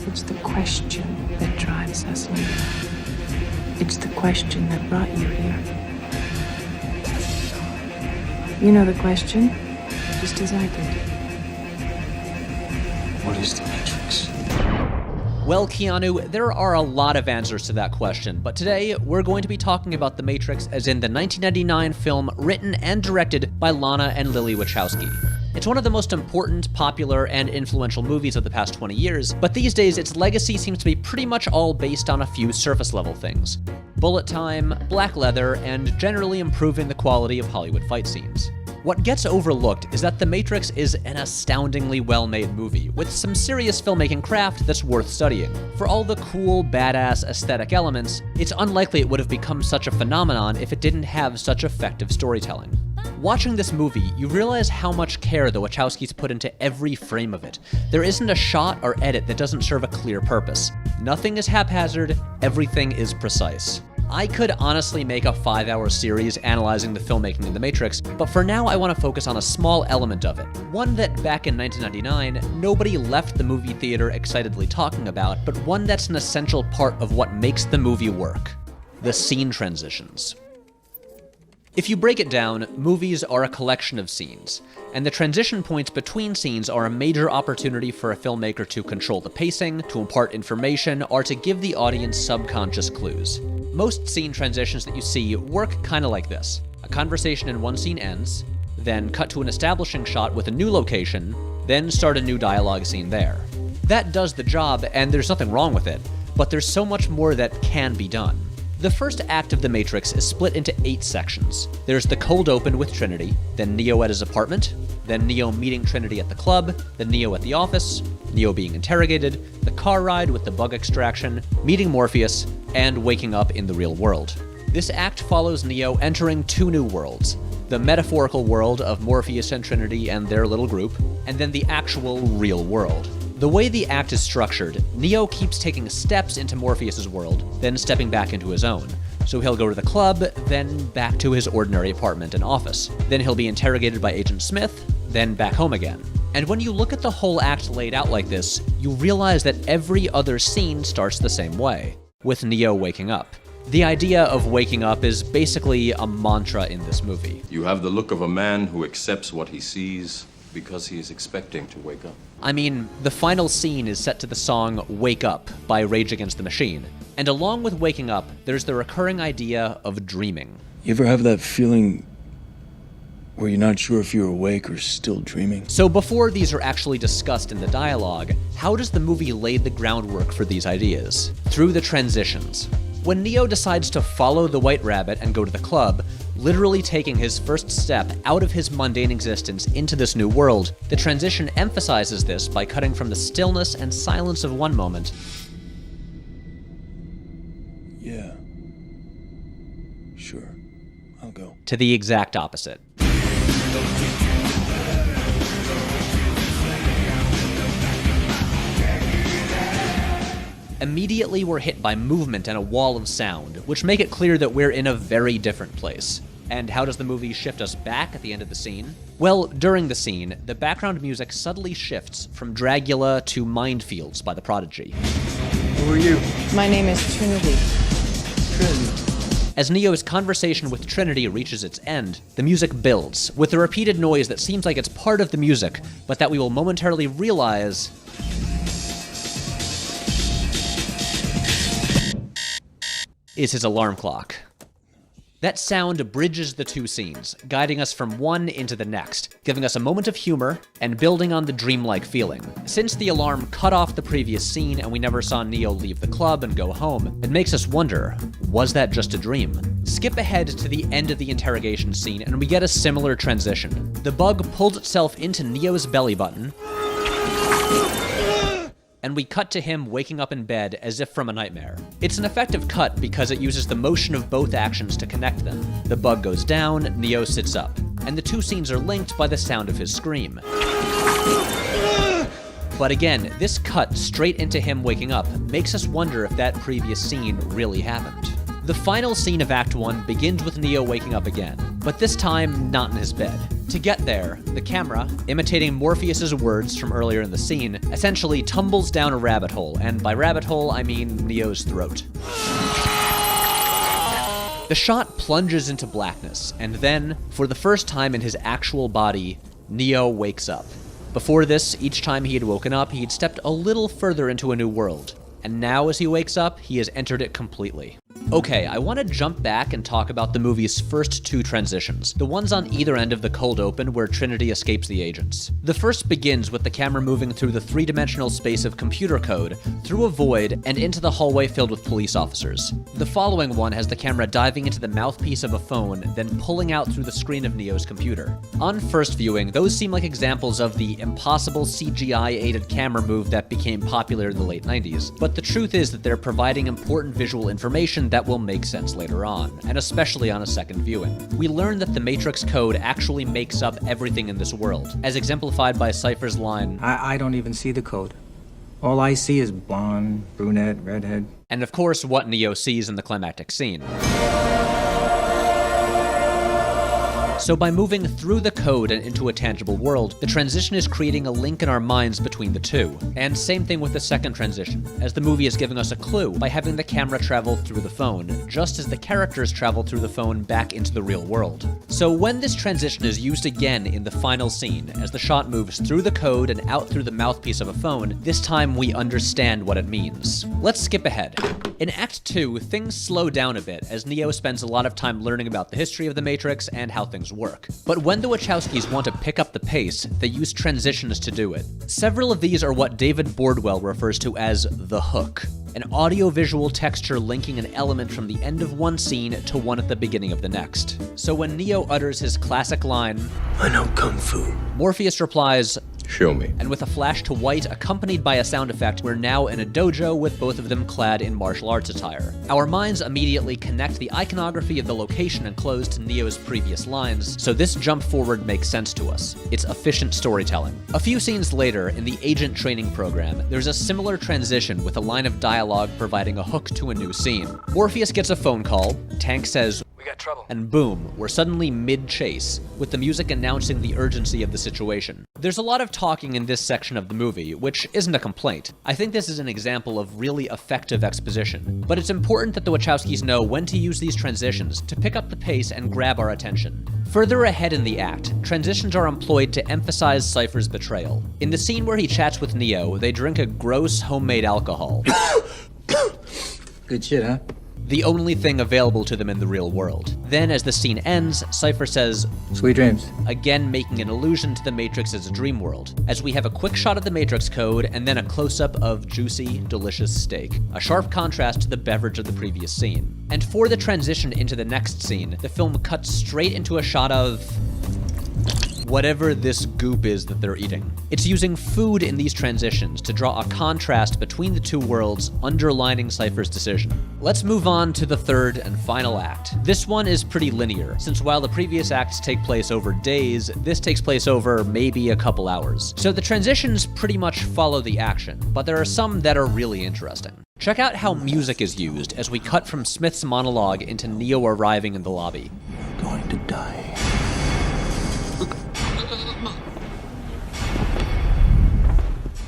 It's the question that drives us here. It's the question that brought you here. You know the question, just as I did. What is the Matrix? Well, Keanu, there are a lot of answers to that question, but today we're going to be talking about The Matrix as in the 1999 film written and directed by Lana and Lily Wachowski. It's one of the most important, popular, and influential movies of the past 20 years, but these days its legacy seems to be pretty much all based on a few surface-level things. Bullet time, black leather, and generally improving the quality of Hollywood fight scenes. What gets overlooked is that The Matrix is an astoundingly well-made movie, with some serious filmmaking craft that's worth studying. For all the cool, badass aesthetic elements, it's unlikely it would have become such a phenomenon if it didn't have such effective storytelling. Watching this movie, you realize how much care the Wachowskis put into every frame of it. There isn't a shot or edit that doesn't serve a clear purpose. Nothing is haphazard, everything is precise. I could honestly make a 5-hour series analyzing the filmmaking in The Matrix, but for now I want to focus on a small element of it. One that back in 1999, nobody left the movie theater excitedly talking about, but one that's an essential part of what makes the movie work. The scene transitions. If you break it down, movies are a collection of scenes, and the transition points between scenes are a major opportunity for a filmmaker to control the pacing, to impart information, or to give the audience subconscious clues. Most scene transitions that you see work kinda like this. A conversation in one scene ends, then cut to an establishing shot with a new location, then start a new dialogue scene there. That does the job, and there's nothing wrong with it, but there's so much more that can be done. The first act of The Matrix is split into 8 sections. There's the cold open with Trinity, then Neo at his apartment, then Neo meeting Trinity at the club, then Neo at the office, Neo being interrogated, the car ride with the bug extraction, meeting Morpheus, and waking up in the real world. This act follows Neo entering 2 new worlds, the metaphorical world of Morpheus and Trinity and their little group, and then the actual real world. The way the act is structured, Neo keeps taking steps into Morpheus' world, then stepping back into his own. So he'll go to the club, then back to his ordinary apartment and office. Then he'll be interrogated by Agent Smith, then back home again. And when you look at the whole act laid out like this, you realize that every other scene starts the same way, with Neo waking up. The idea of waking up is basically a mantra in this movie. You have the look of a man who accepts what he sees because he is expecting to wake up. I mean, the final scene is set to the song Wake Up by Rage Against the Machine. And along with waking up, there's the recurring idea of dreaming. You ever have that feeling where you're not sure if you're awake or still dreaming? So before these are actually discussed in the dialogue, how does the movie lay the groundwork for these ideas? Through the transitions. When Neo decides to follow the White Rabbit and go to the club, literally taking his first step out of his mundane existence into this new world, the transition emphasizes this by cutting from the stillness and silence of one moment. Yeah. Sure. I'll go. To the exact opposite. Immediately we're hit by movement and a wall of sound, which make it clear that we're in a very different place. And how does the movie shift us back at the end of the scene? Well, during the scene, the background music subtly shifts from Dragula to Minefields by The Prodigy. Who are you? My name is Trinity. As Neo's conversation with Trinity reaches its end, the music builds, with a repeated noise that seems like it's part of the music, but that we will momentarily realize is his alarm clock. That sound bridges the 2 scenes, guiding us from one into the next, giving us a moment of humor and building on the dreamlike feeling. Since the alarm cut off the previous scene and we never saw Neo leave the club and go home, it makes us wonder, was that just a dream? Skip ahead to the end of the interrogation scene and we get a similar transition. The bug pulls itself into Neo's belly button, and we cut to him waking up in bed as if from a nightmare. It's an effective cut because it uses the motion of both actions to connect them. The bug goes down, Neo sits up, and the 2 scenes are linked by the sound of his scream. But again, this cut straight into him waking up makes us wonder if that previous scene really happened. The final scene of Act 1 begins with Neo waking up again, but this time not in his bed. To get there, the camera, imitating Morpheus's words from earlier in the scene, essentially tumbles down a rabbit hole, and by rabbit hole, I mean Neo's throat. The shot plunges into blackness, and then, for the first time in his actual body, Neo wakes up. Before this, each time he had woken up, he had stepped a little further into a new world. And now as he wakes up, he has entered it completely. Okay, I want to jump back and talk about the movie's first two transitions, the ones on either end of the cold open where Trinity escapes the agents. The first begins with the camera moving through the three-dimensional space of computer code, through a void, and into the hallway filled with police officers. The following one has the camera diving into the mouthpiece of a phone, then pulling out through the screen of Neo's computer. On first viewing, those seem like examples of the impossible CGI-aided camera move that became popular in the late 90s, but the truth is that they're providing important visual information that will make sense later on, and especially on a second viewing. We learn that the Matrix code actually makes up everything in this world, as exemplified by Cypher's line, I don't even see the code. All I see is blonde, brunette, redhead. And of course what Neo sees in the climactic scene. So by moving through the code and into a tangible world, the transition is creating a link in our minds between the two. And same thing with the second transition, as the movie is giving us a clue by having the camera travel through the phone, just as the characters travel through the phone back into the real world. So when this transition is used again in the final scene, as the shot moves through the code and out through the mouthpiece of a phone, this time we understand what it means. Let's skip ahead. In Act 2, things slow down a bit, as Neo spends a lot of time learning about the history of the Matrix and how things work. But when the Wachowskis want to pick up the pace, they use transitions to do it. Several of these are what David Bordwell refers to as the hook, an audio-visual texture linking an element from the end of one scene to one at the beginning of the next. So when Neo utters his classic line, I know Kung Fu, Morpheus replies, Show me. and with a flash to white accompanied by a sound effect, we're now in a dojo with both of them clad in martial arts attire. Our minds immediately connect the iconography of the location and clothes to Neo's previous lines, so this jump forward makes sense to us. It's efficient storytelling. A few scenes later, in the agent training program, there's a similar transition with a line of dialogue providing a hook to a new scene. Morpheus gets a phone call, Tank says, We got trouble. and boom, we're suddenly mid-chase, with the music announcing the urgency of the situation. There's a lot of talking in this section of the movie, which isn't a complaint. I think this is an example of really effective exposition, but it's important that the Wachowskis know when to use these transitions to pick up the pace and grab our attention. Further ahead in the act, transitions are employed to emphasize Cypher's betrayal. In the scene where he chats with Neo, they drink a gross homemade alcohol. Good shit, huh? The only thing available to them in the real world. Then, as the scene ends, Cypher says, Sweet dreams. again making an allusion to the Matrix as a dream world, as we have a quick shot of the Matrix code and then a close-up of juicy, delicious steak, a sharp contrast to the beverage of the previous scene. And for the transition into the next scene, the film cuts straight into a shot of whatever this goop is that they're eating. It's using food in these transitions to draw a contrast between the two worlds, underlining Cypher's decision. Let's move on to the third and final act. This one is pretty linear, since while the previous acts take place over days, this takes place over maybe a couple hours. So the transitions pretty much follow the action, but there are some that are really interesting. Check out how music is used as we cut from Smith's monologue into Neo arriving in the lobby. you're going to die.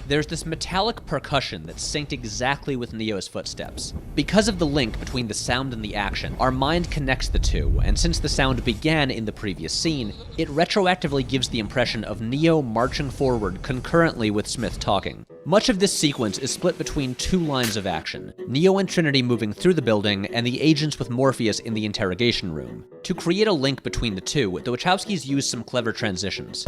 There's this metallic percussion that's synced exactly with Neo's footsteps. Because of the link between the sound and the action, our mind connects the two, and since the sound began in the previous scene, it retroactively gives the impression of Neo marching forward concurrently with Smith talking. Much of this sequence is split between two lines of action, Neo and Trinity moving through the building, and the agents with Morpheus in the interrogation room. To create a link between the two, the Wachowskis used some clever transitions.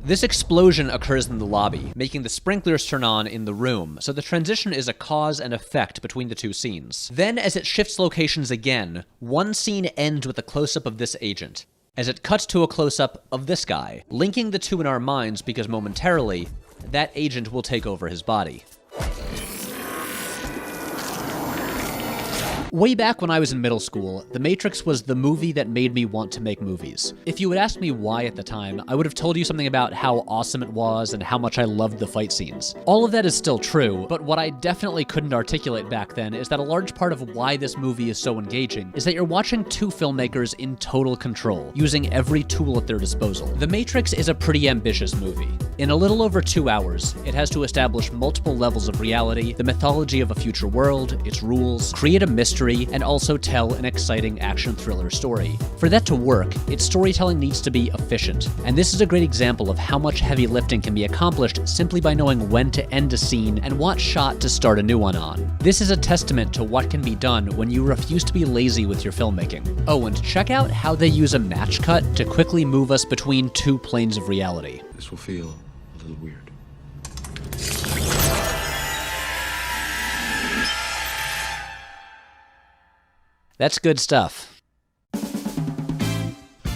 This explosion occurs in the lobby, making the sprinklers turn on in the room, so the transition is a cause and effect between the two scenes. Then, as it shifts locations again, one scene ends with a close-up of this agent, as it cuts to a close-up of this guy, linking the two in our minds because momentarily, that agent will take over his body. Way back when I was in middle school, The Matrix was the movie that made me want to make movies. If you had asked me why at the time, I would have told you something about how awesome it was and how much I loved the fight scenes. All of that is still true, but what I definitely couldn't articulate back then is that a large part of why this movie is so engaging is that you're watching two filmmakers in total control, using every tool at their disposal. The Matrix is a pretty ambitious movie. In a little over 2 hours, it has to establish multiple levels of reality, the mythology of a future world, its rules, create a mystery, and also tell an exciting action thriller story. For that to work, its storytelling needs to be efficient, and this is a great example of how much heavy lifting can be accomplished simply by knowing when to end a scene and what shot to start a new one on. This is a testament to what can be done when you refuse to be lazy with your filmmaking. Oh, and check out how they use a match cut to quickly move us between two planes of reality. This will feel a little weird. That's good stuff.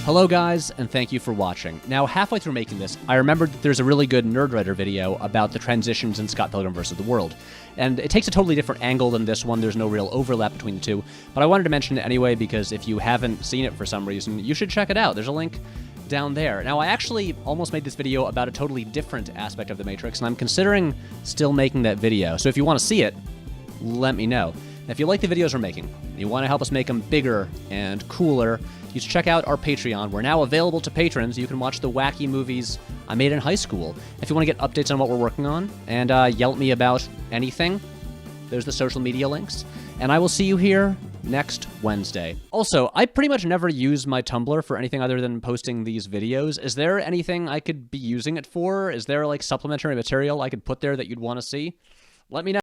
Hello guys, and thank you for watching. Now, halfway through making this, I remembered that there's a really good Nerdwriter video about the transitions in Scott Pilgrim vs. the World. And it takes a totally different angle than this one, there's no real overlap between the two, but I wanted to mention it anyway because if you haven't seen it for some reason, you should check it out. There's a link down there. Now, I actually almost made this video about a totally different aspect of The Matrix, and I'm considering still making that video. So if you want to see it, let me know. And if you like the videos we're making, and you want to help us make them bigger and cooler, you should check out our Patreon. We're now available to patrons. You can watch the wacky movies I made in high school. If you want to get updates on what we're working on and yell at me about anything, there's the social media links. And I will see you here next Wednesday. Also, I pretty much never use my Tumblr for anything other than posting these videos. Is there anything I could be using it for? Is there like supplementary material I could put there that you'd want to see? Let me know.